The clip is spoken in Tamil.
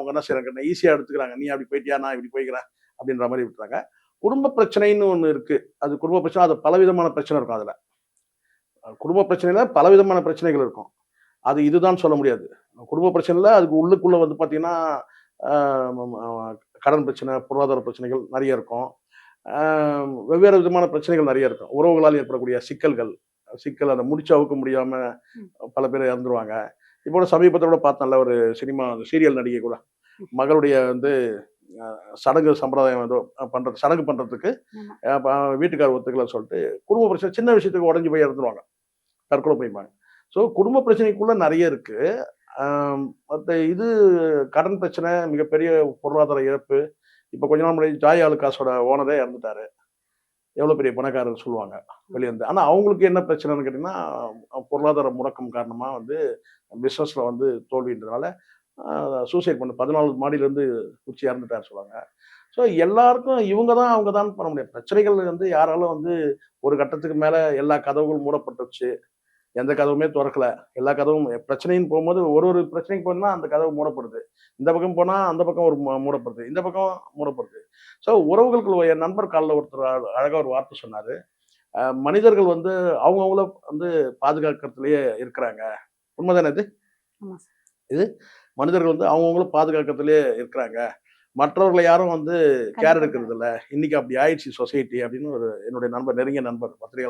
அவங்க என்ன செய்றாங்க, ஈஸியா எடுத்துக்கிறாங்க. நீ அப்படி போயிட்டியா, நான் இப்படி போய்க்கிறேன் அப்படின்ற மாரி விட்டுறாங்க. குடும்ப பிரச்சனைன்னு ஒண்ணு இருக்கு. அது குடும்ப பிரச்சனை, அது பலவிதமான பிரச்சனை இருக்கும் அதுல. குடும்ப பிரச்சனையில பலவிதமான பிரச்சனைகள் இருக்கும். அது இதுதான் சொல்ல முடியாது. குடும்ப பிரச்சனையில அதுக்கு உள்ளுக்குள்ள வந்து பார்த்தீங்கன்னா, அ ம கடன் பிரச்சனை, பொருளாதார பிரச்சனைகள் நெறைய இருக்கும். அ வெவ்வேறு விதமான பிரச்சனைகள் நெறைய இருக்கும். உறவுகளால் ஏற்படக்கூடிய சிக்கல்கள், சிக்கல் அத முடிச்சு அவுக்க முடியாம பல பேர் இறந்துருவாங்க. இப்போ கூட சமீபத்தில கூட பார்த்தேன்ல ஒரு சினிமா சீரியல் நடிகை கூட. மகளுடைய வந்து சடங்கு சம்பிரதாயம் ஏதோ பண்றது சடங்கு பண்றதுக்கு ஆமா. ப வீட்டுக்காரர் ஒத்துக்கலன்னு சொல்லிட்டு, குடும்ப பிரச்சனை சின்ன விஷயத்துக்கு உடைஞ்சு போய் இறந்துருவாங்க. தற்கொலை பண்ணிப்பாங்க. ஸோ குடும்ப பிரச்சனைக்குள்ள நெறைய இருக்கு. மத்த இது கடன் பிரச்சனை, மிகப்பெரிய பொருளாதார இழப்பு. இப்ப கொஞ்ச நாள் முன்னாடி ஜாய் ஆலுக்காஸோட ஓனரே இறந்துட்டாரு. எவ்வளோ பெரிய பணக்காரர்ன்னு சொல்லுவாங்க வெளிய இருந்து. ஆனா அவங்களுக்கு என்ன பிரச்சனைன்னு கேட்டீங்கன்னா, பொருளாதார முடக்கம் காரணமா வந்து பிசினஸ்ல வந்து தோல்வின்றதுனால சூசைட் பண்ண 14 மாடியிலருந்து குதிச்சு இறந்துட்டாருன்னு சொல்லுவாங்க. ஸோ எல்லாருக்கும் இவங்க தான், அவங்க தான் பண்ண முடியாது. பிரச்சனைகள் வந்து யாராலும் வந்து ஒரு கட்டத்துக்கு மேல எல்லா கதவுகளும் மூடப்பட்டுருச்சு. எந்த கதவுமே தொறக்கல. எல்லா கதவும் பிரச்சனைன்னு போம்போது ஒரு ஒரு பிரச்சனைக்கு போனா அந்த கதவு மூடப்படுது. இந்த பக்கம் போனா அந்த பக்கம் ஒரு மூடப்படுது. இந்த பக்கம் மூடப்படுது. ஸோ உறவுகளுக்குள்ள என் நண்பர் கால்ல ஒருத்தர் அழகா ஒரு வார்த்தை சொன்னாரு. மனிதர்கள் வந்து அவங்கவங்கள வந்து பாதுகாக்கிறதுலயே இருக்கிறாங்க. உண்மைதானே இது? ஆமா சார். இது மனிதர்கள் வந்து அவங்கவங்கள பாதுகாக்கிறதுலயே இருக்கிறாங்க. மற்றவர்கள யாரும் வந்து கேர் கண்டுக்கறது இல்ல. எடுக்கிறது இல்ல. இன்னைக்கு அப்படி ஆயிடுச்சு சொசைட்டி அப்படின்னு ஒரு என்னுடைய நண்பர், நெருங்கிய நண்பர் பத்திரிகை